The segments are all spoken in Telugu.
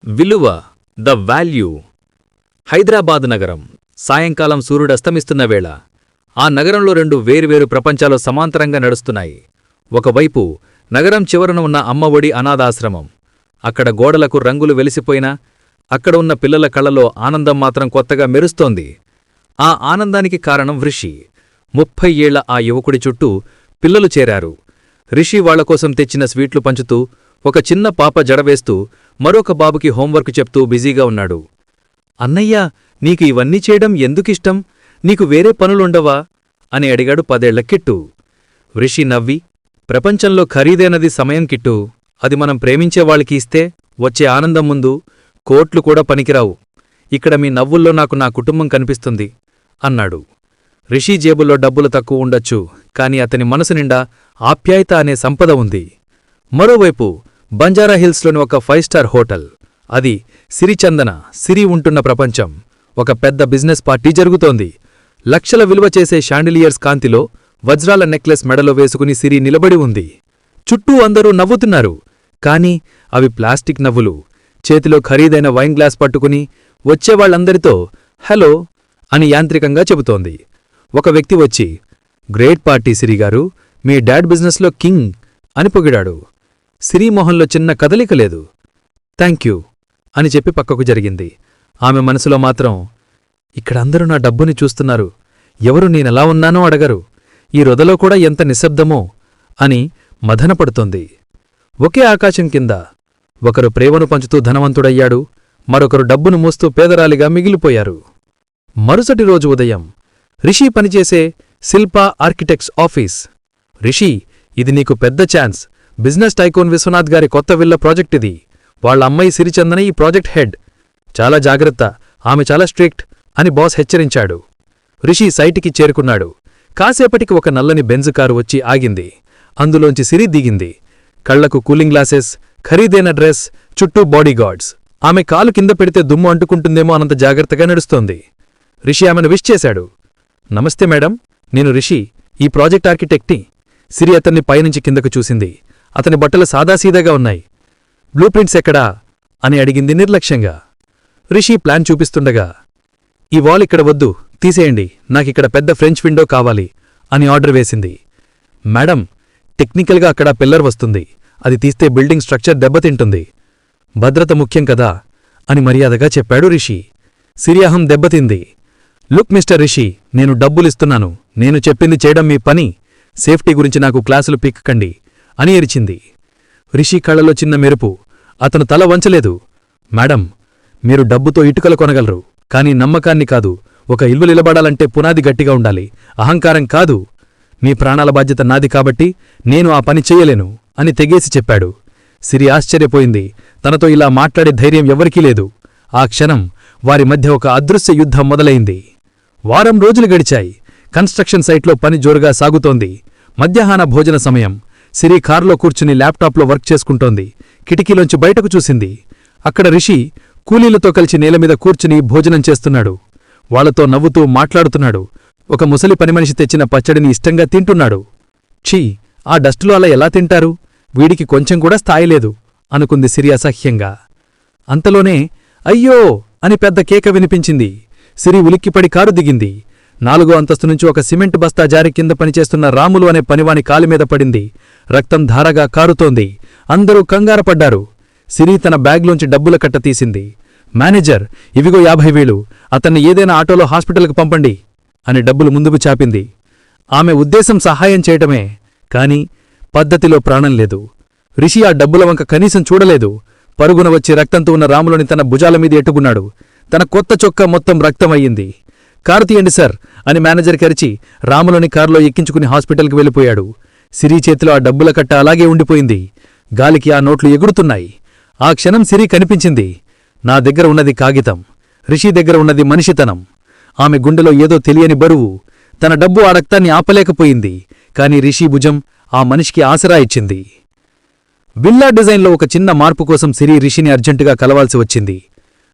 విలువ ద వాల్యూ. హైదరాబాద్ నగరం సాయంకాలం సూర్యుడస్తమిస్తున్న వేళ ఆ నగరంలో రెండు వేర్వేరు ప్రపంచాలు సమాంతరంగా నడుస్తున్నాయి. ఒకవైపు నగరం చివరన ఉన్న అమ్మఒడి అనాథాశ్రమం. అక్కడ గోడలకు రంగులు వెలిసిపోయినా అక్కడ ఉన్న పిల్లల కళ్ళలో ఆనందం మాత్రం కొత్తగా మెరుస్తోంది. ఆ ఆనందానికి కారణం రిషి. 30 ఏళ్ల ఆ యువకుడి చుట్టూ పిల్లలు చేరారు. రిషి వాళ్లకోసం తెచ్చిన స్వీట్లు పంచుతూ, ఒక చిన్న పాప జడవేస్తూ, మరొక బాబుకి హోంవర్క్ చెప్తూ బిజీగా ఉన్నాడు. అన్నయ్యా, నీకు ఇవన్నీ చేయడం ఎందుకిష్టం? నీకు వేరే పనులుండవా అని అడిగాడు 10 ఏళ్ల కిట్టు. రిషి నవ్వి, ప్రపంచంలో ఖరీదైనది సమయం కిట్టు. అది మనం ప్రేమించేవాళ్ళకి ఇస్తే వచ్చే ఆనందం ముందు కోట్లు కూడా పనికిరావు. ఇక్కడ మీ నవ్వుల్లో నాకు నా కుటుంబం కనిపిస్తుంది అన్నాడు. రిషి జేబుల్లో డబ్బులు తక్కువ ఉండొచ్చు, కాని అతని మనసు నిండా ఆప్యాయత అనే సంపద ఉంది. మరోవైపు బంజారాహిల్స్లోని ఒక 5 స్టార్ హోటల్. అది సిరిచందన, సిరి ఉంటున్న ప్రపంచం. ఒక పెద్ద బిజినెస్ పార్టీ జరుగుతోంది. లక్షల విలువ చేసే షాండిలియర్స్ కాంతిలో వజ్రాల నెక్లెస్ మెడలో వేసుకుని సిరి నిలబడి ఉంది. చుట్టూ అందరూ నవ్వుతున్నారు, కాని అవి ప్లాస్టిక్ నవ్వులు. చేతిలో ఖరీదైన వైన్ గ్లాస్ పట్టుకుని వచ్చేవాళ్లందరితో హలో అని యాంత్రికంగా చెబుతోంది. ఒక వ్యక్తి వచ్చి, గ్రేట్ పార్టీ సిరిగారు, మీ డాడ్ బిజినెస్లో కింగ్ అని పొగిడాడు. సిరి మొహంలో చిన్న కదలిక లేదు. థ్యాంక్యూ అని చెప్పి పక్కకు జరిగింది. ఆమె మనసులో మాత్రం, ఇక్కడ అందరూ నా డబ్బుని చూస్తున్నారు, ఎవరు నేనెలా ఉన్నానో అడగరు, ఈ రొదలో కూడా ఎంత నిశ్శబ్దమో అని మదనపడుతోంది. ఒకే ఆకాశం కింద ఒకరు ప్రేమను పంచుతూ ధనవంతుడయ్యాడు, మరొకరు డబ్బును మోస్తూ పేదరాలిగా మిగిలిపోయారు. మరుసటి రోజు ఉదయం రిషి పనిచేసే శిల్పా ఆర్కిటెక్ట్స్ ఆఫీస్. రిషి, ఇది నీకు పెద్ద ఛాన్స్. బిజినెస్ టైకోన్ విశ్వనాథ్ గారి కొత్త విల్ల ప్రాజెక్ట్ ఇది. వాళ్ళ అమ్మాయి సిరిచందన ఈ ప్రాజెక్ట్ హెడ్. చాలా జాగ్రత్త, ఆమె చాలా స్ట్రిక్ట్ అని బాస్ హెచ్చరించాడు. రిషి సైటికి చేరుకున్నాడు. కాసేపటికి ఒక నల్లని బెంజ్ కారు వచ్చి ఆగింది. అందులోంచి సిరి దిగింది. కళ్లకు కూలింగ్ గ్లాసెస్, ఖరీదైన డ్రెస్, చుట్టూ బాడీగార్డ్స్. ఆమె కాలు కింద పెడితే దుమ్ము అంటుకుంటుందేమో అనంత జాగ్రత్తగా నడుస్తోంది. రిషి ఆమెను విష్ చేశాడు. నమస్తే మేడం, నేను రిషి, ఈ ప్రాజెక్ట్ ఆర్కిటెక్ట్ని. సిరి అతన్ని పైనుంచి కిందకు చూసింది. అతని బట్టలు సాదాసీదాగా ఉన్నాయి. బ్లూ ప్రింట్స్ ఎక్కడా అని అడిగింది నిర్లక్ష్యంగా. రిషి ప్లాన్ చూపిస్తుండగా, ఈ వాల్ ఇక్కడ వద్దు, తీసేయండి, నాకిక్కడ పెద్ద ఫ్రెంచ్ విండో కావాలి అని ఆర్డర్ వేసింది. మేడం, టెక్నికల్గా అక్కడ పిల్లర్ వస్తుంది, అది తీస్తే బిల్డింగ్ స్ట్రక్చర్ దెబ్బతింటుంది. భద్రత ముఖ్యం కదా అని మర్యాదగా చెప్పాడు రిషి. సిరి అహం దెబ్బతింది. లుక్ మిస్టర్ రిషి, నేను డబ్బులిస్తున్నాను, నేను చెప్పింది చేయడం మీ పని. సేఫ్టీ గురించి నాకు క్లాసులు పిక్కకండి అని ఎరిచింది. రిషి కళ్లలో చిన్న మెరుపు. అతను తల వంచలేదు. మేడం, మీరు డబ్బుతో ఇటుకలు కొనగలరు, కానీ నమ్మకాన్ని కాదు. ఒక ఇల్లు నిలబడాలంటే పునాది గట్టిగా ఉండాలి, అహంకారం కాదు. మీ ప్రాణాల బాధ్యత నాది కాబట్టి నేను ఆ పని చెయ్యలేను అని తెగేసి చెప్పాడు. సిరి ఆశ్చర్యపోయింది. తనతో ఇలా మాట్లాడే ధైర్యం ఎవరికీ లేదు. ఆ క్షణం వారి మధ్య ఒక అదృశ్య యుద్ధం మొదలైంది. వారం రోజులు గడిచాయి. కన్స్ట్రక్షన్ సైట్లో పని జోరుగా సాగుతోంది. మధ్యాహ్న భోజన సమయం. సిరి కారులో కూర్చుని ల్యాప్టాప్లో వర్క్ చేసుకుంటోంది. కిటికీలోంచి బయటకు చూసింది. అక్కడ రిషి కూలీలతో కలిసి నేలమీద కూర్చుని భోజనం చేస్తున్నాడు. వాళ్లతో నవ్వుతూ మాట్లాడుతున్నాడు. ఒక ముసలి పనిమనిషి తెచ్చిన పచ్చడిని ఇష్టంగా తింటున్నాడు. ఛీ, ఆ డస్టులో అలా ఎలా తింటారు? వీడికి కొంచెం కూడా స్థాయిలేదు అనుకుంది సిరి అసహ్యంగా. అంతలోనే అయ్యో అని పెద్ద కేక వినిపించింది. సిరి ఉలిక్కిపడి కారు దిగింది. 4వ అంతస్తు నుంచి ఒక సిమెంట్ బస్తా జారి కింద పనిచేస్తున్న రాములు అనే పనివాని కాలిమీద పడింది. రక్తం ధారగా కారుతోంది. అందరూ కంగారపడ్డారు. సిరి తన బ్యాగ్లోంచి డబ్బుల కట్ట తీసింది. మేనేజర్, ఇవిగో 50,000, అతన్ని ఏదైనా ఆటోలో హాస్పిటల్కి పంపండి అని డబ్బులు ముందుకు చాపింది. ఆమె ఉద్దేశం సహాయం చేయటమే, కాని పద్ధతిలో ప్రాణం లేదు. రిషి ఆ డబ్బుల వంక కనీసం చూడలేదు. పరుగున వచ్చి రక్తంతో ఉన్న రాములని తన భుజాలమీద ఎట్టుకున్నాడు. తన కొత్త చొక్కా మొత్తం రక్తమయ్యింది. కారు తీయండి సార్ అని మేనేజర్ కరిచి రాములని కారులో ఎక్కించుకుని హాస్పిటల్కి వెళ్ళిపోయాడు. సిరి చేతిలో ఆ డబ్బుల కట్ట అలాగే ఉండిపోయింది. గాలికి ఆ నోట్లు ఎగురుతున్నాయి. ఆ క్షణం సిరి కనిపించింది. నా దగ్గర ఉన్నది కాగితం, రిషి దగ్గర ఉన్నది మనిషితనం. ఆమె గుండెలో ఏదో తెలియని బరువు. తన డబ్బు ఆ రక్తాన్ని ఆపలేకపోయింది, కాని రిషి భుజం ఆ మనిషికి ఆసరా ఇచ్చింది. విల్లా డిజైన్లో ఒక చిన్న మార్పు కోసం సిరి రిషిని అర్జెంటుగా కలవాల్సి వచ్చింది.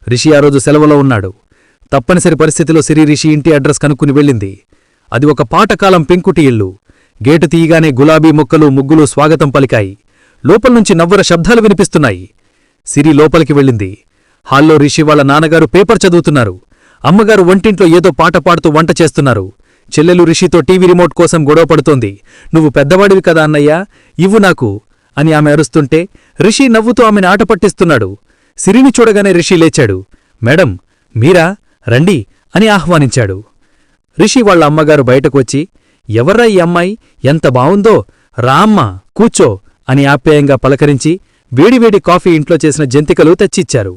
రిషి ఆ రోజు సెలవులో ఉన్నాడు. తప్పనిసరి పరిస్థితిలో సిరి రిషి ఇంటి అడ్రస్ కనుక్కుని వెళ్ళింది. అది ఒక పాటకాలం పెంకుటి ఇల్లు. గేటు తీయగానే గులాబీ మొక్కలు, ముగ్గులు స్వాగతం పలికాయి. లోపల్నుంచి నవ్వుర శబ్దాలు వినిపిస్తున్నాయి. సిరి లోపలికి వెళ్ళింది. హాల్లో రిషి వాళ్ళ నాన్నగారు పేపర్ చదువుతున్నారు. అమ్మగారు వంటింట్లో ఏదో పాట పాడుతూ వంట చేస్తున్నారు. చెల్లెలు రిషితో టీవీ రిమోట్ కోసం గొడవపడుతోంది. నువ్వు పెద్దవాడివి కదా అన్నయ్యా, ఇవ్వు నాకు అని ఆమె అరుస్తుంటే రిషి నవ్వుతూ ఆమెను ఆట పట్టిస్తున్నాడు. సిరిని చూడగానే రిషి లేచాడు. మేడం, మీరా, రండి అని ఆహ్వానించాడు. రిషి వాళ్ళ అమ్మగారు బయటకు వచ్చి, ఎవర్రా ఈ అమ్మాయి, ఎంత బావుందో, రా అమ్మా, కూర్చో అని ఆప్యాయంగా పలకరించి వేడివేడి కాఫీ ఇంట్లో చేసిన జంతికలు తెచ్చిచ్చారు.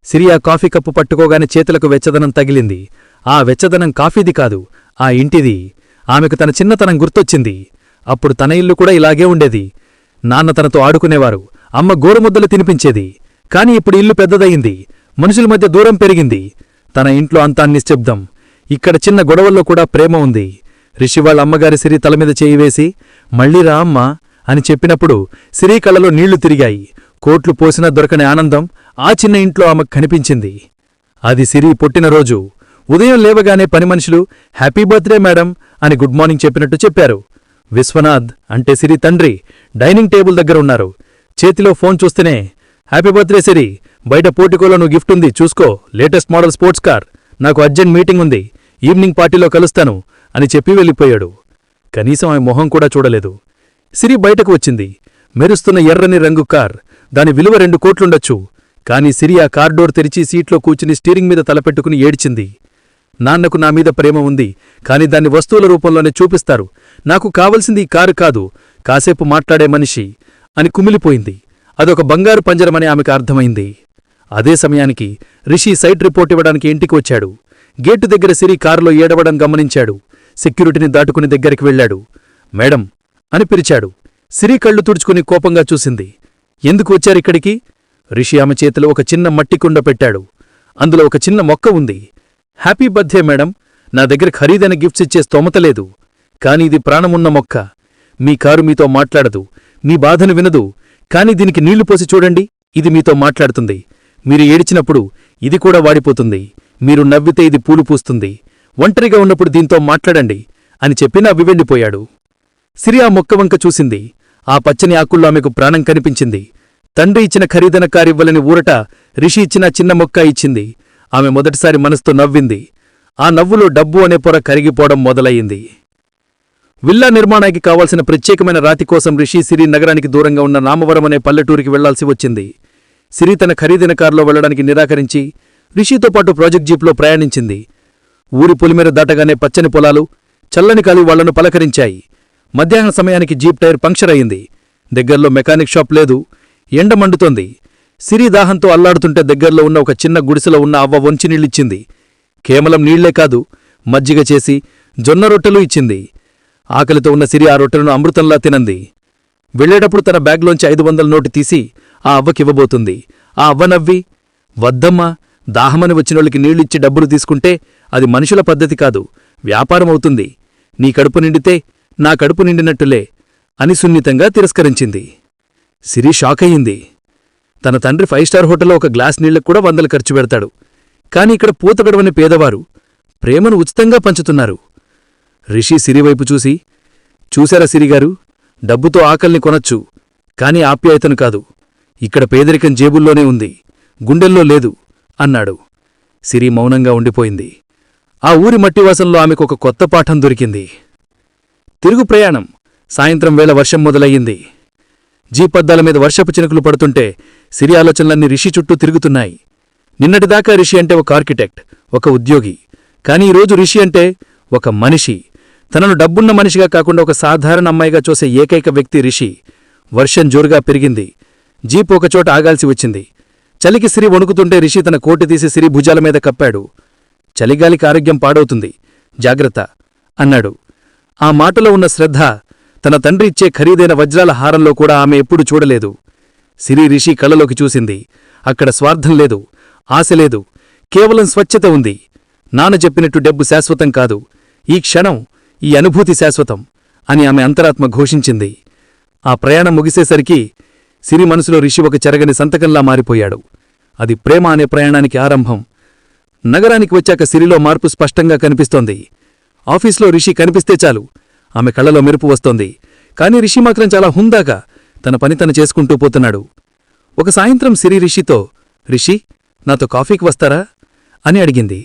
సిరి ఆ కాఫీ కప్పు పట్టుకోగానే చేతులకు వెచ్చదనం తగిలింది. ఆ వెచ్చదనం కాఫీది కాదు, ఆ ఇంటిది. ఆమెకు తన చిన్నతనం గుర్తొచ్చింది. అప్పుడు తన ఇల్లు కూడా ఇలాగే ఉండేది. నాన్న తనతో ఆడుకునేవారు, అమ్మ గోరుముద్దలు తినిపించేది. కాని ఇప్పుడు ఇల్లు పెద్దదయింది, మనుషుల మధ్య దూరం పెరిగింది. తన ఇంట్లో అంతా నిశ్శబ్దం. ఇక్కడ చిన్న గొడవల్లో కూడా ప్రేమ ఉంది. రిషి వాళ్ళ అమ్మగారి సిరి తలమీద చేయివేసి, మళ్ళీ రా అమ్మా అని చెప్పినప్పుడు సిరి కళ్ళలో నీళ్లు తిరిగాయి. కోట్లు పోసినా దొరకని ఆనందం ఆ చిన్న ఇంట్లో ఆమెకు కనిపించింది. అది సిరి పుట్టినరోజు. ఉదయం లేవగానే పని మనుషులు హ్యాపీ బర్త్డే మేడం అని గుడ్ మార్నింగ్ చెప్పినట్టు చెప్పారు. విశ్వనాథ్ అంటే సిరి తండ్రి డైనింగ్ టేబుల్ దగ్గర ఉన్నారు. చేతిలో ఫోన్ చూస్తేనే, హ్యాపీ బర్త్డే సిరి, బయట పోర్టికోలో నువ్వు గిఫ్ట్ ఉంది చూసుకో, లేటెస్ట్ మోడల్ స్పోర్ట్స్ కార్, నాకు అర్జెంట్ మీటింగ్ ఉంది, ఈవినింగ్ పార్టీలో కలుస్తాను అని చెప్పి వెళ్ళిపోయాడు. కనీసం ఆమె మొహం కూడా చూడలేదు. సిరి బయటకు వచ్చింది. మెరుస్తున్న ఎర్రని రంగు కార్, దాని విలువ 2 కోట్లుండొచ్చు. కాని సిరి ఆ కార్ డోర్ తెరిచి సీట్లో కూర్చుని స్టీరింగ్ మీద తలపెట్టుకుని ఏడ్చింది. నాన్నకు నా మీద ప్రేమ ఉంది, కాని దాన్ని వస్తువుల రూపంలోనే చూపిస్తారు. నాకు కావలసింది ఈ కారు కాదు, కాసేపు మాట్లాడే మనిషి అని కుమిలిపోయింది. అదొక బంగారు పంజరమని ఆమెకు అర్థమైంది. అదే సమయానికి రిషి సైట్ రిపోర్ట్ ఇవ్వడానికి ఇంటికి వచ్చాడు. గేటు దగ్గర సిరి కారులో ఏడవడం గమనించాడు. సెక్యూరిటీని దాటుకుని దగ్గరికి వెళ్లాడు. మేడం అని పిలిచాడు. సిరి కళ్ళు తుడుచుకుని కోపంగా చూసింది. ఎందుకు వచ్చారిక్కడికి? రిషి ఆమె చేతిలో ఒక చిన్న మట్టి కుండ పెట్టాడు. అందులో ఒక చిన్న మొక్క ఉంది. హ్యాపీ బర్త్డే మేడం, నా దగ్గర ఖరీదైన గిఫ్ట్స్ ఇచ్చే స్తోమత లేదు. కాని ఇది ప్రాణమున్న మొక్క. మీ కారు మీతో మాట్లాడదు, మీ బాధను వినదు. కాని దీనికి నీళ్లు పోసి చూడండి, ఇది మీతో మాట్లాడుతుంది. మీరు ఏడిచినప్పుడు ఇది కూడా వాడిపోతుంది. మీరు నవ్వితే ఇది పూలు పూస్తుంది. ఒంటరిగా ఉన్నప్పుడు దీంతో మాట్లాడండి అని చెప్పి నవ్వి వెళ్ళిపోయాడు. సిరి ఆ మొక్క వంక చూసింది. ఆ పచ్చని ఆకుల్లో ఆమెకు ప్రాణం కనిపించింది. తండ్రి ఇచ్చిన ఖరీదైన కారివ్వలని ఊరట రిషి ఇచ్చిన చిన్న మొక్క ఇచ్చింది. ఆమె మొదటిసారి మనసుతో నవ్వింది. ఆ నవ్వులో డబ్బు అనే పొర కరిగిపోవడం మొదలయ్యింది. విల్లా నిర్మాణానికి కావాల్సిన ప్రత్యేకమైన రాతి కోసం రిషి సిరి నగరానికి దూరంగా ఉన్న నామవరం అనే పల్లెటూరికి వెళ్లాల్సి వచ్చింది. సిరి తన ఖరీదైన కారులో వెళ్లడానికి నిరాకరించి రిషితో పాటు ప్రాజెక్ట్ జీప్లో ప్రయాణించింది. ఊరి పొలిమేర దాటగానే పచ్చని పొలాలు, చల్లని గాలి వాళ్లను పలకరించాయి. మధ్యాహ్న సమయానికి జీప్ టైర్ పంక్చర్ అయింది. దగ్గర్లో మెకానిక్ షాప్ లేదు. ఎండ మండుతోంది. సిరి దాహంతో అల్లాడుతుంటే దగ్గర్లో ఉన్న ఒక చిన్న గుడిసెలో ఉన్న అవ్వ వంచి నీళ్ళిచ్చింది. కేవలం నీళ్లే కాదు, మజ్జిగ చేసి జొన్న రొట్టెలు ఇచ్చింది. ఆకలితో ఉన్న సిరి ఆ రొట్టెలను అమృతంలా తినంది. వెళ్లేటప్పుడు తన బ్యాగ్లోంచి 500 నోటు తీసి ఆ అవ్వకివ్వబోతుంది. ఆ అవ్వ నవ్వి, వద్దమ్మా, దాహమని వచ్చినోళ్ళకి నీళ్ళిచ్చి డబ్బులు తీసుకుంటే అది మనుషుల పద్ధతి కాదు, వ్యాపారమవుతుంది. నీ కడుపు నిండితే నా కడుపు నిండినట్టులే అని సున్నితంగా తిరస్కరించింది. సిరి షాకయ్యింది. తన తండ్రి 5 స్టార్ హోటల్లో ఒక గ్లాస్ నీళ్లకు కూడా 100 ఖర్చు పెడతాడు. కాని ఇక్కడ పూతగడవని పేదవారు ప్రేమను ఉచితంగా పంచుతున్నారు. రిషి సిరివైపు చూసి, చూశారా సిరిగారు, డబ్బుతో ఆకల్ని కొనొచ్చు, కాని ఆప్యాయతను కాదు. ఇక్కడ పేదరికం జేబుల్లోనే ఉంది, గుండెల్లో లేదు అన్నాడు. సిరి మౌనంగా ఉండిపోయింది. ఆ ఊరి మట్టివాసంలో ఆమెకొక కొత్త పాఠం దొరికింది. తిరుగు ప్రయాణం. సాయంత్రం వేళ వర్షం మొదలయ్యింది. జీపద్దాల మీద వర్షపు చినుకులు పడుతుంటే సిరి ఆలోచనలన్నీ రిషి చుట్టూ తిరుగుతున్నాయి. నిన్నటిదాకా రిషి అంటే ఒక ఆర్కిటెక్ట్, ఒక ఉద్యోగి. కాని ఈరోజు రిషి అంటే ఒక మనిషి. తనను డబ్బున్న మనిషిగా కాకుండా ఒక సాధారణ అమ్మాయిగా చూసే ఏకైక వ్యక్తి రిషి. వర్షం జోరుగా పెరిగింది. జీప్ ఒకచోట ఆగాల్సి వచ్చింది. చలికి సిరి వణుకుతుంటే రిషి తన కోటు తీసి సిరి భుజాల మీద కప్పాడు. చలిగాలికి ఆరోగ్యం పాడవుతుంది, జాగ్రత్త అన్నాడు. ఆ మాటలో ఉన్న శ్రద్ధ తన తండ్రి ఇచ్చే ఖరీదైన వజ్రాల హారంలో కూడా ఆమె ఎప్పుడూ చూడలేదు. సిరి రిషి కళ్ళలోకి చూసింది. అక్కడ స్వార్థం లేదు, ఆశ లేదు, కేవలం స్వచ్ఛత ఉంది. నాన్న చెప్పినట్టు డబ్బు శాశ్వతం కాదు, ఈ క్షణం, ఈ అనుభూతి శాశ్వతం అని ఆమె అంతరాత్మ ఘోషించింది. ఆ ప్రయాణం ముగిసేసరికి సిరి మనసులో రిషి ఒక చెరగని సంతకంలా మారిపోయాడు. అది ప్రేమ అనే ప్రయాణానికి ఆరంభం. నగరానికి వచ్చాక సిరిలో మార్పు స్పష్టంగా కనిపిస్తోంది. ఆఫీస్లో రిషి కనిపిస్తే చాలు ఆమె కళ్ళలో మెరుపు వస్తోంది. కాని రిషి మాత్రం చాలా హుందాగా తన పని తను చేసుకుంటూ పోతున్నాడు. ఒక సాయంత్రం సిరి రిషితో, రిషి, నాతో కాఫీకి వస్తారా అని అడిగింది.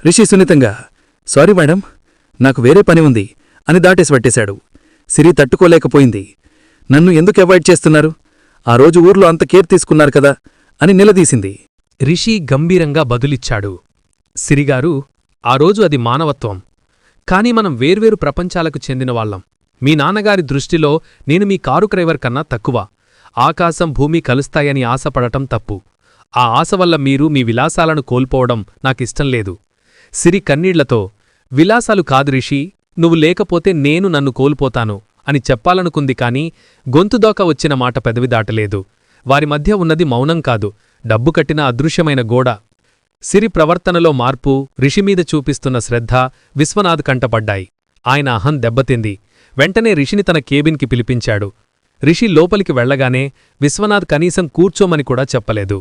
రిషి సున్నితంగా, సారీ మేడం, నాకు వేరే పని ఉంది అని దాటేసి పట్టేశాడు. సిరి తట్టుకోలేకపోయింది. నన్ను ఎందుకు అవాయిడ్ చేస్తున్నారు? ఆ రోజు ఊర్లో అంత కేర్ తీసుకున్నారు కదా అని నిలదీసింది. రిషి గంభీరంగా బదులిచ్చాడు. సిరిగారు, ఆ రోజు అది మానవత్వం. కాని మనం వేర్వేరు ప్రపంచాలకు చెందినవాళ్లం. మీ నాన్నగారి దృష్టిలో నేను మీ కారు డ్రైవర్ కన్నా తక్కువ. ఆకాశం భూమి కలుస్తాయని ఆశపడటం తప్పు. ఆ ఆశ వల్ల మీరు మీ విలాసాలను కోల్పోవడం నాకిష్టం లేదు. సిరి కన్నీళ్లతో, విలాసాలు కాదు రిషి, నువ్వు లేకపోతే నేను నన్ను కోల్పోతాను అని చెప్పాలనుకుంది కాని గొంతుదోక వచ్చిన మాట పెదవి దాటలేదు. వారి మధ్య ఉన్నది మౌనం కాదు, డబ్బు కట్టిన అదృశ్యమైన గోడ. సిరి ప్రవర్తనలో మార్పు, రిషిమీద చూపిస్తున్న శ్రద్ధ విశ్వనాథ్ కంటపడ్డాయి. ఆయన అహం దెబ్బతింది. వెంటనే రిషిని తన కేబిన్కి పిలిపించాడు. రిషి లోపలికి వెళ్లగానే విశ్వనాథ్ కనీసం కూర్చోమని కూడా చెప్పలేదు.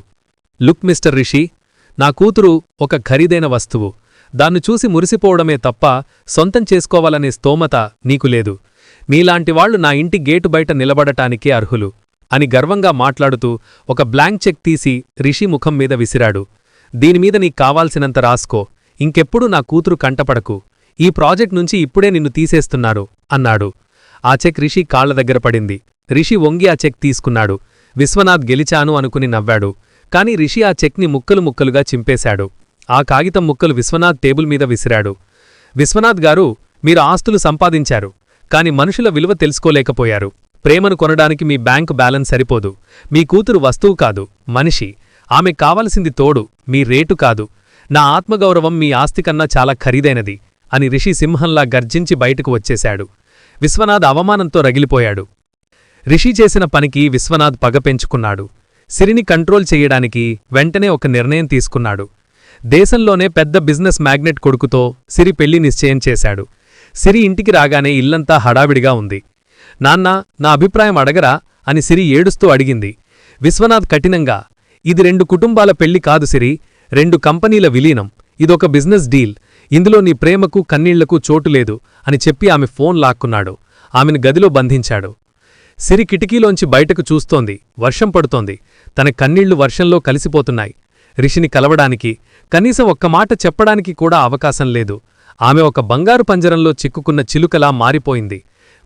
లుక్ మిస్టర్ రిషి, నా కూతురు ఒక ఖరీదైన వస్తువు. దాన్ని చూసి మురిసిపోవడమే తప్ప సొంతం చేసుకోవాలనే స్తోమత నీకు లేదు. మీలాంటివాళ్లు నా ఇంటి గేటు బయట నిలబడటానికే అర్హులు అని గర్వంగా మాట్లాడుతూ ఒక బ్లాంక్ చెక్ తీసి రిషి ముఖం మీద విసిరాడు. దీనిమీద నీకు కావాల్సినంత రాసుకో, ఇంకెప్పుడు నా కూతురు కంటపడకు. ఈ ప్రాజెక్ట్ నుంచి ఇప్పుడే నిన్ను తీసేస్తున్నారు అన్నాడు. ఆ చెక్ రిషి కాళ్ల దగ్గర పడింది. రిషి వంగి ఆ చెక్ తీసుకున్నాడు. విశ్వనాథ్ గెలిచాను అనుకుని నవ్వాడు. కాని రిషి ఆ చెక్ని ముక్కలు ముక్కలుగా చింపేశాడు. ఆ కాగితం ముక్కలు విశ్వనాథ్ టేబుల్ మీద విసిరాడు. విశ్వనాథ్ గారు, మీరు ఆస్తులు సంపాదించారు, కాని మనుషుల విలువ తెలుసుకోలేకపోయారు. ప్రేమను కొనడానికి మీ బ్యాంకు బ్యాలెన్స్ సరిపోదు. మీ కూతురు వస్తువు కాదు, మనిషి. ఆమె కావలసింది తోడు, మీ రేటు కాదు. నా ఆత్మగౌరవం మీ ఆస్తికన్నా చాలా ఖరీదైనది అని రిషి సింహంలా గర్జించి బయటకు వచ్చేశాడు. విశ్వనాథ్ అవమానంతో రగిలిపోయాడు. రిషి చేసిన పనికి విశ్వనాథ్ పగ పెంచుకున్నాడు. సిరిని కంట్రోల్ చెయ్యడానికి వెంటనే ఒక నిర్ణయం తీసుకున్నాడు. దేశంలోనే పెద్ద బిజినెస్ మ్యాగ్నెట్ కొడుకుతో సిరి పెళ్లి నిశ్చయం చేశాడు. సిరి ఇంటికి రాగానే ఇల్లంతా హడావిడిగా ఉంది. నాన్నా, నా అభిప్రాయం అడగరా అని సిరి ఏడుస్తూ అడిగింది. విశ్వనాథ్ కఠినంగా, ఇది 2 కుటుంబాల పెళ్లి కాదు సిరి, 2 కంపెనీల విలీనం. ఇదొక బిజినెస్ డీల్. ఇందులో నీ ప్రేమకు కన్నీళ్లకు చోటులేదు అని చెప్పి ఆమె ఫోన్ లాక్కున్నాడు. ఆమెను గదిలో బంధించాడు. సిరి కిటికీలోంచి బయటకు చూస్తోంది. వర్షం పడుతోంది. తన కన్నీళ్లు వర్షంలో కలిసిపోతున్నాయి. రిషిని కలవడానికి, కనీసం ఒక్క మాట చెప్పడానికి కూడా అవకాశం లేదు. ఆమె ఒక బంగారు పంజరంలో చిక్కుకున్న చిలుకలా మారిపోయింది.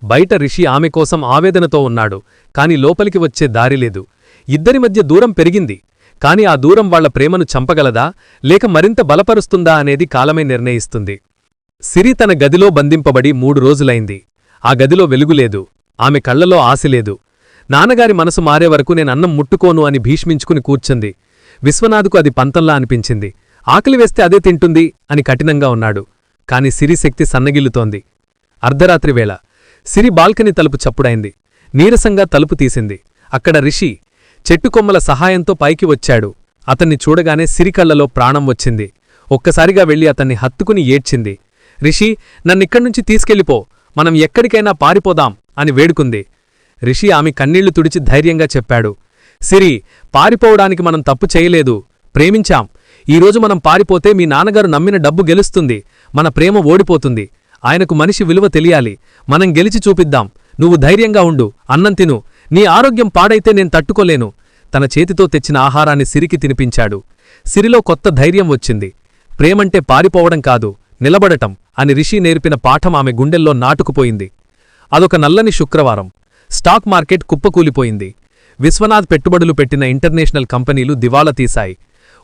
బయట రిషి ఆమె కోసం ఆవేదనతో ఉన్నాడు. కాని లోపలికి వచ్చే దారిలేదు. ఇద్దరి మధ్య దూరం పెరిగింది. కాని ఆ దూరం వాళ్ల ప్రేమను చంపగలదా లేక మరింత బలపరుస్తుందా అనేది కాలమే నిర్ణయిస్తుంది. సిరి తన గదిలో బంధింపబడి 3 రోజులైంది. ఆ గదిలో వెలుగులేదు. ఆమె కళ్లలో ఆశలేదు. నాన్నగారి మనసు మారే వరకు నేనన్నం ముట్టుకోను అని భీష్మించుకుని కూర్చుంది. విశ్వనాథ్కు అది పంతంలా అనిపించింది. ఆకలి వేస్తే అదే తింటుంది అని కఠినంగా ఉన్నాడు. కాని సిరి శక్తి సన్నగిల్లుతోంది. అర్ధరాత్రి వేళ సిరి బాల్కనీ తలుపు చప్పుడైంది. నీరసంగా తలుపు తీసింది. అక్కడ రిషి చెట్టుకొమ్మల సహాయంతో పైకి వచ్చాడు. అతన్ని చూడగానే సిరి కళ్లలో ప్రాణం వచ్చింది. ఒక్కసారిగా వెళ్లి అతన్ని హత్తుకుని ఏడ్చింది. రిషి, నన్నిక్కడ్నుంచి తీసుకెళ్ళిపో, మనం ఎక్కడికైనా పారిపోదాం అని వేడుకుంది. రిషి ఆమె కన్నీళ్లు తుడిచి ధైర్యంగా చెప్పాడు. సిరి, పారిపోవడానికి మనం తప్పు చేయలేదు, ప్రేమించాం. ఈరోజు మనం పారిపోతే మీ నాన్నగారు నమ్మిన డబ్బు గెలుస్తుంది, మన ప్రేమ ఓడిపోతుంది. ఆయనకు మనిషి విలువ తెలియాలి. మనం గెలిచి చూపిద్దాం. నువ్వు ధైర్యంగా ఉండు, అన్నం తిను. నీ ఆరోగ్యం పాడైతే నేను తట్టుకోలేను. తన చేతితో తెచ్చిన ఆహారాన్ని సిరికి తినిపించాడు. సిరిలో కొత్త ధైర్యం వచ్చింది. ప్రేమంటే పారిపోవడం కాదు, నిలబడటం అని రిషి నేర్పిన పాఠం ఆమె గుండెల్లో నాటుకుపోయింది. అదొక నల్లని శుక్రవారం. Stock market కుప్పకూలిపోయింది. విశ్వనాథ్ పెట్టుబడులు పెట్టిన ఇంటర్నేషనల్ కంపెనీలు దివాలా తీశాయి.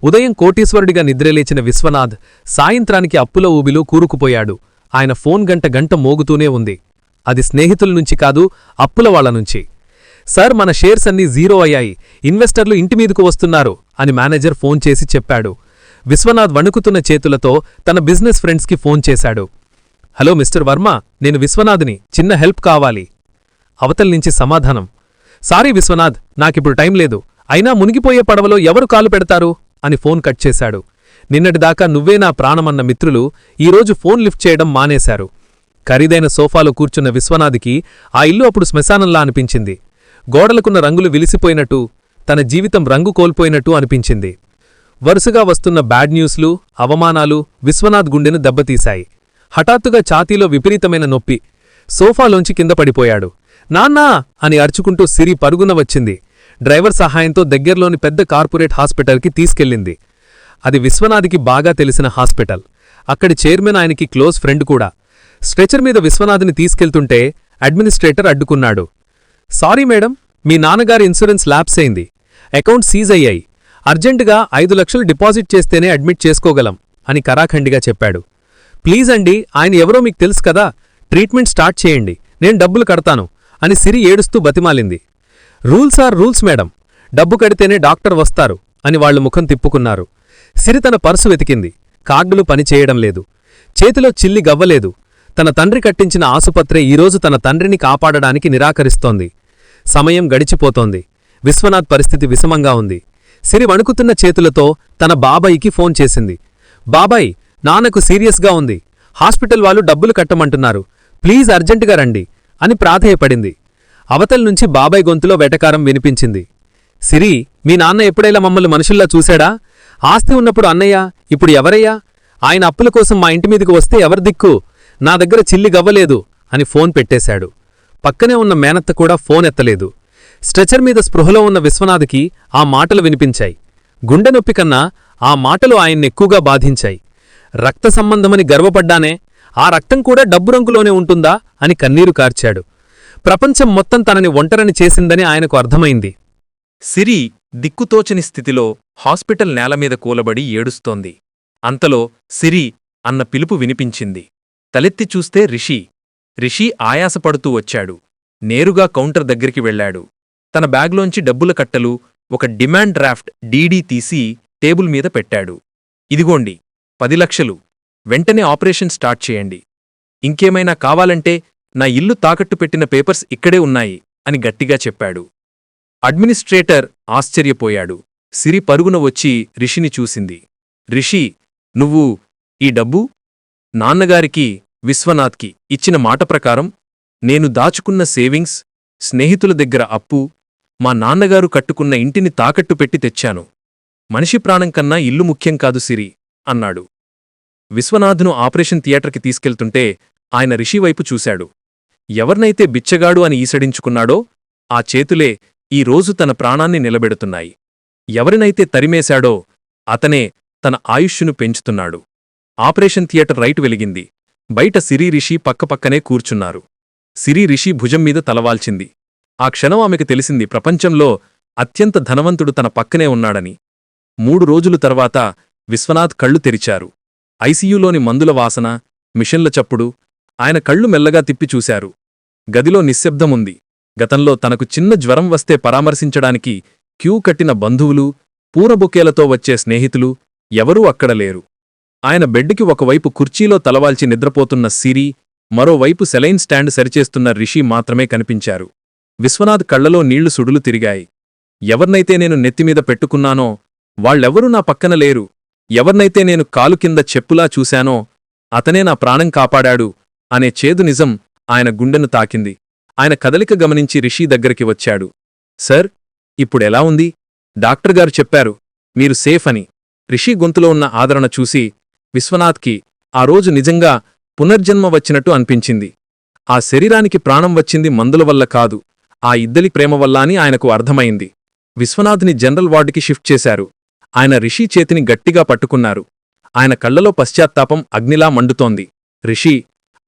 ఉదయం కోటీశ్వరుడిగా నిద్రలేచిన విశ్వనాథ్ సాయంత్రానికి అప్పుల ఊబిలో కూరుకుపోయాడు. ఆయన ఫోన్ గంట మోగుతూనే ఉంది. అది స్నేహితుల నుంచి కాదు, అప్పుల వాళ్ల నుంచి. సార్, మన షేర్స్ అన్నీ జీరో అయ్యాయి, ఇన్వెస్టర్లు ఇంటిమీదకు వస్తున్నారు అని మేనేజర్ ఫోన్ చేసి చెప్పాడు. విశ్వనాథ్ వణుకుతున్న చేతులతో తన బిజినెస్ ఫ్రెండ్స్కి ఫోన్ చేశాడు. హలో మిస్టర్ వర్మ, నేను విశ్వనాథ్ని, చిన్న హెల్ప్ కావాలి. అవతల్నించి సమాధానం. సారీ విశ్వనాథ్, నాకిప్పుడు టైం లేదు. అయినా మునిగిపోయే పడవలో ఎవరు కాలు పెడతారు అని ఫోన్ కట్ చేశాడు. నిన్నటిదాకా నువ్వే నా ప్రాణమన్న మిత్రులు ఈరోజు ఫోన్ లిఫ్ట్ చేయడం మానేశారు. ఖరీదైన సోఫాలో కూర్చున్న విశ్వనాథ్కి ఆ ఇల్లు అప్పుడు శ్మశానంలా అనిపించింది. గోడలకున్న రంగులు విలిసిపోయినట్టు, తన జీవితం రంగు కోల్పోయినట్టు అనిపించింది. వరుసగా వస్తున్న బ్యాడ్ న్యూస్లు, అవమానాలు విశ్వనాథ్ గుండెను దెబ్బతీశాయి. హఠాత్తుగా ఛాతీలో విపరీతమైన నొప్పి. సోఫాలోంచి కింద పడిపోయాడు. నాన్నా అని అరుచుకుంటూ సిరి పరుగున వచ్చింది. డ్రైవర్ సహాయంతో దగ్గర్లోని పెద్ద కార్పొరేట్ హాస్పిటల్కి తీసుకెళ్ళింది. అది విశ్వనాథ్కి బాగా తెలిసిన హాస్పిటల్. అక్కడి చైర్మన్ ఆయనకి క్లోజ్ ఫ్రెండ్ కూడా. స్ట్రెచర్ మీద విశ్వనాథ్ని తీసుకెళ్తుంటే అడ్మినిస్ట్రేటర్ అడ్డుకున్నాడు. సారీ మేడం, మీ నాన్నగారి ఇన్సూరెన్స్ ల్యాప్స్ అయింది, అకౌంట్ సీజ్ అయ్యాయి, అర్జెంటుగా 5 లక్షలు డిపాజిట్ చేస్తేనే అడ్మిట్ చేసుకోగలం అని కరాఖండిగా చెప్పాడు. ప్లీజ్ అండి, ఆయన ఎవరో మీకు తెలుసు కదా, ట్రీట్మెంట్ స్టార్ట్ చేయండి, నేను డబ్బులు కడతాను అని సిరి ఏడుస్తూ బతిమాలింది. రూల్స్ ఆర్ రూల్స్ మేడం, డబ్బు కడితేనే డాక్టర్ వస్తారు అని వాళ్లు ముఖం తిప్పుకున్నారు. సిరి తన పర్సు వెతికింది. కార్డులు పనిచేయడం లేదు. చేతిలో చిల్లి గవ్వలేదు. తన తండ్రి కట్టించిన ఆసుపత్రే ఈరోజు తన తండ్రిని కాపాడడానికి నిరాకరిస్తోంది. సమయం గడిచిపోతోంది. విశ్వనాథ్ పరిస్థితి విషమంగా ఉంది. సిరి వణుకుతున్న చేతులతో తన బాబాయికి ఫోన్ చేసింది. బాబాయ్, నాన్నకు సీరియస్గా ఉంది, హాస్పిటల్ వాళ్ళు డబ్బులు కట్టమంటున్నారు, ప్లీజ్ అర్జెంటుగా రండి అని ప్రాధేయపడింది. అవతల్నుంచి బాబాయ్ గొంతులో వెటకారం వినిపించింది. సిరి, మీ నాన్న ఎప్పుడైనా మమ్మల్ని మనుషుల్లా చూశాడా? ఆస్తి ఉన్నప్పుడు అన్నయ్య, ఇప్పుడు ఎవరయ్యా? ఆయన అప్పుల కోసం మా ఇంటిమీదికి వస్తే ఎవరి దిక్కు? నా దగ్గర చిల్లి గవ్వలేదు అని ఫోన్ పెట్టేశాడు. పక్కనే ఉన్న మేనత్త కూడా ఫోన్ ఎత్తలేదు. స్ట్రెచర్ మీద స్పృహలో ఉన్న విశ్వనాథ్కి ఆ మాటలు వినిపించాయి. గుండె నొప్పి కన్నా ఆ మాటలు ఆయన్నెక్కువగా బాధించాయి. రక్త సంబంధమని గర్వపడ్డానే, ఆ రక్తం కూడా డబ్బు రంగులోనే ఉంటుందా అని కన్నీరు కార్చాడు. ప్రపంచం మొత్తం తనని ఒంటరిని చేసిందని ఆయనకు అర్థమైంది. సిరి దిక్కుతోచని స్థితిలో హాస్పిటల్ నేలమీద కూలబడి ఏడుస్తోంది. అంతలో సిరి అన్న పిలుపు వినిపించింది. తలెత్తి చూస్తే రిషి ఆయాసపడుతూ వచ్చాడు. నేరుగా కౌంటర్ దగ్గరికి వెళ్లాడు. తన బ్యాగ్లోంచి డబ్బుల కట్టలు, ఒక డిమాండ్ డ్రాఫ్ట్ డీడీ తీసి టేబుల్ మీద పెట్టాడు. ఇదిగోండి 10 లక్షలు, వెంటనే ఆపరేషన్ స్టార్ట్ చేయండి. ఇంకేమైనా కావాలంటే నా ఇల్లు తాకట్టు పెట్టిన పేపర్స్ ఇక్కడే ఉన్నాయి అని గట్టిగా చెప్పాడు. అడ్మినిస్ట్రేటర్ ఆశ్చర్యపోయాడు. సిరి పరుగున వచ్చి రిషిని చూసింది. రిషి, నువ్వు ఈ డబ్బు నాన్నగారికి, విశ్వనాథ్కి ఇచ్చిన మాట ప్రకారం నేను దాచుకున్న సేవింగ్స్, స్నేహితుల దగ్గర అప్పు, మా నాన్నగారు కట్టుకున్న ఇంటిని తాకట్టు పెట్టి తెచ్చాను. మనిషి ప్రాణం కన్నా ఇల్లు ముఖ్యం కాదు సిరి అన్నాడు. విశ్వనాథ్ను ఆపరేషన్ థియేటర్కి తీసుకెళ్తుంటే ఆయన రిషి వైపు చూశాడు. ఎవర్నైతే బిచ్చగాడు అని ఈసడించుకున్నాడో ఆ చేతులే ఈ రోజు తన ప్రాణాన్ని నిలబెడుతున్నాయి. ఎవరినైతే తరిమేశాడో అతనే తన ఆయుష్షును పెంచుతున్నాడు. ఆపరేషన్ థియేటర్ రైట్ వెలిగింది. బయట సిరి రిషి పక్కపక్కనే కూర్చున్నారు. సిరి రిషి భుజం మీద తలవాల్చింది. ఆ క్షణం ఆమెకు తెలిసింది, ప్రపంచంలో అత్యంత ధనవంతుడు తన పక్కనే ఉన్నాడని. 3 రోజులు తర్వాత విశ్వనాథ్ కళ్ళు తెరిచారు. ఐసీయూలోని మందుల వాసన, మిషన్ల చప్పుడు. ఆయన కళ్ళు మెల్లగా తిప్పి చూశారు. గదిలో నిశ్శబ్దముంది. గతంలో తనకు చిన్న జ్వరం వస్తే పరామర్శించడానికి క్యూ కట్టిన బంధువులు, పూరబొకేలతో వచ్చే స్నేహితులు ఎవరూ అక్కడ లేరు. ఆయన బెడ్కి ఒకవైపు కుర్చీలో తలవాల్చి నిద్రపోతున్న సిరి, మరోవైపు సెలైన్ స్టాండ్ సరిచేస్తున్న రిషి మాత్రమే కనిపించారు. విశ్వనాథ్ కళ్లలో నీళ్లు సుడులు తిరిగాయి. ఎవర్నైతే నేను నెత్తిమీద పెట్టుకున్నానో వాళ్ళెవరూ నా పక్కన లేరు. ఎవర్నైతే నేను కాలు కింద చెప్పులా చూశానో అతనే నా ప్రాణం కాపాడాడు అనే చేదు నిజం ఆయన గుండెను తాకింది. ఆయన కదలిక గమనించి రిషి దగ్గరికి వచ్చాడు. సర్, ఇప్పుడెలా ఉంది? డాక్టర్గారు చెప్పారు మీరు సేఫ్ అని. రిషి గొంతులో ఉన్న ఆదరణ చూసి విశ్వనాథ్కి ఆ రోజు నిజంగా పునర్జన్మ వచ్చినట్టు అనిపించింది. ఆ శరీరానికి ప్రాణం వచ్చింది మందుల వల్ల కాదు, ఆ ఇద్దరి ప్రేమ వల్ల అని ఆయనకు అర్థమైంది. విశ్వనాథ్ని జనరల్ వార్డుకి షిఫ్ట్ చేశారు. ఆయన రిషి చేతిని గట్టిగా పట్టుకున్నారు. ఆయన కళ్లలో పశ్చాత్తాపం అగ్నిలా మండుతోంది. రిషి,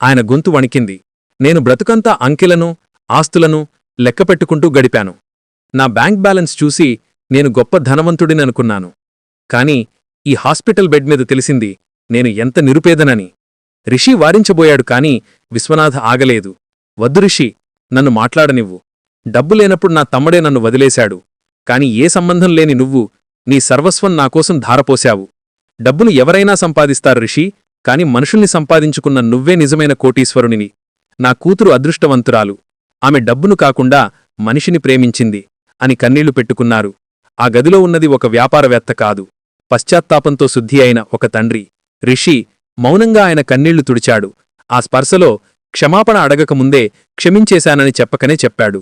ఆయన గొంతు వణికింది. నేను బ్రతుకంతా అంకెలను, ఆస్తులను లెక్కపెట్టుకుంటూ గడిపాను. నా బ్యాంక్ బ్యాలెన్స్ చూసి నేను గొప్ప ధనవంతుడిననుకున్నాను. కాని ఈ హాస్పిటల్ బెడ్ మీద తెలిసింది నేను ఎంత నిరుపేదనని. రిషి వారించబోయాడు కాని విశ్వనాథ్ ఆగలేదు. వద్దు రిషి, నన్ను మాట్లాడనివ్వు. డబ్బు లేనప్పుడు నా తమ్ముడే నన్ను వదిలేశాడు. కాని ఏ సంబంధం లేని నువ్వు నీ సర్వస్వం నాకోసం ధారపోశావు. డబ్బును ఎవరైనా సంపాదిస్తారు రిషి, కాని మనుషుల్ని సంపాదించుకున్న నువ్వే నిజమైన కోటీశ్వరునివి. నా కూతురు అదృష్టవంతురాలు. ఆమె డబ్బును కాకుండా మనిషిని ప్రేమించింది అని కన్నీళ్లు పెట్టుకున్నారు. ఆ గదిలో ఉన్నది ఒక వ్యాపారవేత్త కాదు, పశ్చాత్తాపంతో శుద్ధి అయిన ఒక తండ్రి. రిషి మౌనంగా ఆయన కన్నీళ్లు తుడిచాడు. ఆ స్పర్శలో క్షమాపణ అడగకముందే క్షమించేశానని చెప్పకనే చెప్పాడు.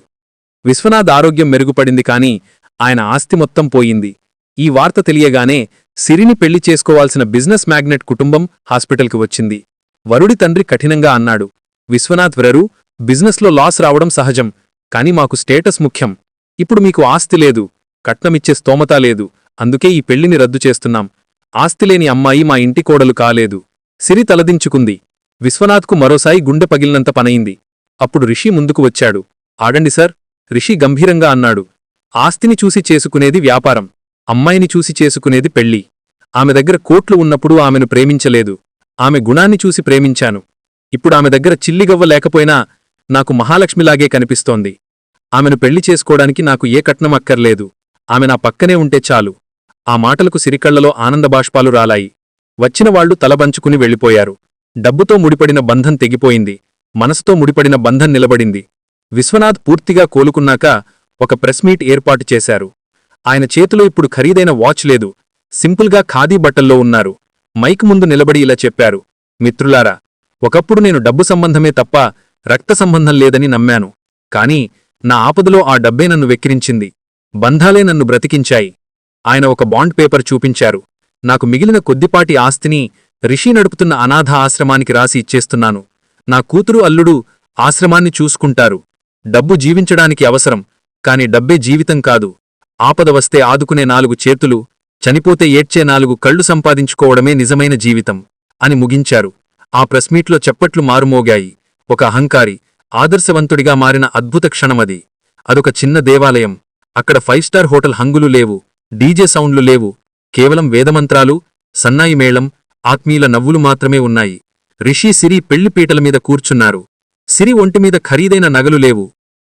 విశ్వనాథ్ ఆరోగ్యం మెరుగుపడింది కాని ఆయన ఆస్తి మొత్తం పోయింది. ఈ వార్త తెలియగానే సిరిని పెళ్లి చేసుకోవాల్సిన బిజినెస్ మ్యాగ్నెట్ కుటుంబం హాస్పిటల్కి వచ్చింది. వరుడి తండ్రి కఠినంగా అన్నాడు, విశ్వనాథ్ వెరరు, బిజినెస్లో లాస్ రావడం సహజం, కాని మాకు స్టేటస్ ముఖ్యం. ఇప్పుడు మీకు ఆస్తి లేదు, కట్నమిచ్చే స్తోమతా లేదు, అందుకే ఈ పెళ్లిని రద్దు చేస్తున్నాం ఆస్తిలేని అమ్మాయి మా ఇంటి కోడలు కాలేదు. సిరి తలదించుకుంది. విశ్వనాథ్కు మరోసారి గుండె పగిలినంత పనయింది. అప్పుడు రిషి ముందుకు వచ్చాడు. ఆడండి సార్, రిషి గంభీరంగా అన్నాడు. ఆస్తిని చూసి చేసుకునేది వ్యాపారం, అమ్మాయిని చూసి చేసుకునేది పెళ్ళి. ఆమె దగ్గర కోట్లు ఉన్నప్పుడు ఆమెను ప్రేమించలేదు, ఆమె గుణాన్ని చూసి ప్రేమించాను. ఇప్పుడామె దగ్గర చిల్లిగవ్వ లేకపోయినా నాకు మహాలక్ష్మిలాగే కనిపిస్తోంది. ఆమెను పెళ్లి చేసుకోవడానికి నాకు ఏ కట్నం అక్కర్లేదు, ఆమె నా పక్కనే ఉంటే చాలు. ఆ మాటలకు సిరికళ్లలో ఆనందబాష్పాలు రాలాయి. వచ్చినవాళ్లు తలబంచుకుని వెళ్ళిపోయారు. డబ్బుతో ముడిపడిన బంధం తెగిపోయింది, మనసుతో ముడిపడిన బంధం నిలబడింది. విశ్వనాథ్ పూర్తిగా కోలుకున్నాక ఒక ప్రెస్ మీట్ ఏర్పాటు చేశారు. ఆయన చేతిలో ఇప్పుడు ఖరీదైన వాచ్ లేదు, సింపుల్గా ఖాదీ బట్టల్లో ఉన్నారు. మైక్ ముందు నిలబడి ఇలా చెప్పారు. మిత్రులారా, ఒకప్పుడు నేను డబ్బు సంబంధమే తప్ప రక్త సంబంధం లేదని నమ్మాను. కాని నా ఆపదలో ఆ డబ్బే నన్ను వెక్కిరించింది, బంధాలే నన్ను బ్రతికించాయి. ఆయన ఒక బాండ్ పేపర్ చూపించారు. నాకు మిగిలిన కొద్దిపాటి ఆస్తిని రిషి నడుపుతున్న అనాథ ఆశ్రమానికి రాసి ఇచ్చేస్తున్నాను. నా కూతురు అల్లుడు ఆశ్రమాన్ని చూసుకుంటారు. డబ్బు జీవించడానికి అవసరం, కాని డబ్బే జీవితం కాదు. ఆపద వస్తే ఆదుకునే 4 చేతులు, చనిపోతే ఏడ్చే 4 కళ్ళు సంపాదించుకోవడమే నిజమైన జీవితం అని ముగించారు. ఆ ప్రెస్మీట్లో చప్పట్లు మారుమోగాయి. ఒక అహంకారి, ఆదర్శవంతుడిగా మారిన అద్భుత క్షణమది. అదొక చిన్న దేవాలయం. అక్కడ 5 స్టార్ హోటల్ హంగులు లేవు, డీజే సౌండ్లు లేవు. కేవలం వేదమంత్రాలు, సన్నాయి మేళం, ఆత్మీయుల నవ్వులు మాత్రమే ఉన్నాయి. రిషి, సిరి పెళ్లిపీటల మీద కూర్చున్నారు. సిరి ఒంటిమీద ఖరీదైన నగలు లేవు,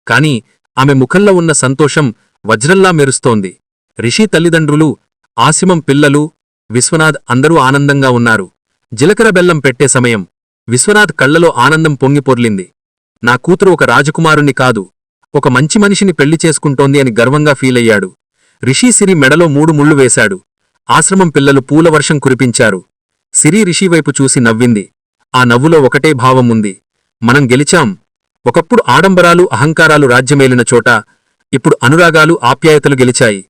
కాని ఆమె ముఖంలో ఉన్న సంతోషం వజ్రల్లా మెరుస్తోంది. రిషి తల్లిదండ్రులు, ఆసిమం పిల్లలు, విశ్వనాథ్ అందరూ ఆనందంగా ఉన్నారు. జిలకర బెల్లం పెట్టే సమయం. విశ్వనాథ్ కళ్లలో ఆనందం పొంగిపొర్లింది. నా కూతురు ఒక రాజకుమారుణ్ణి కాదు, ఒక మంచి మనిషిని పెళ్లి చేసుకుంటోంది అని గర్వంగా ఫీలయ్యాడు. రిషి సిరి మెడలో 3 ముళ్ళు వేశాడు. ఆశ్రమం పిల్లలు పూలవర్షం కురిపించారు. సిరి రిషి వైపు చూసి నవ్వింది. ఆ నవ్వులో ఒకటే భావం ఉంది. మనం గెలిచాం. ఒకప్పుడు ఆడంబరాలు, అహంకారాలు రాజ్యమేలిన చోట ఇప్పుడు అనురాగాలు, ఆప్యాయతలు గెలిచాయి.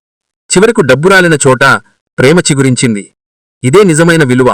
చివరకు డబ్బురాలిన చోట ప్రేమ చిగురించింది. ఇదే నిజమైన విలువ.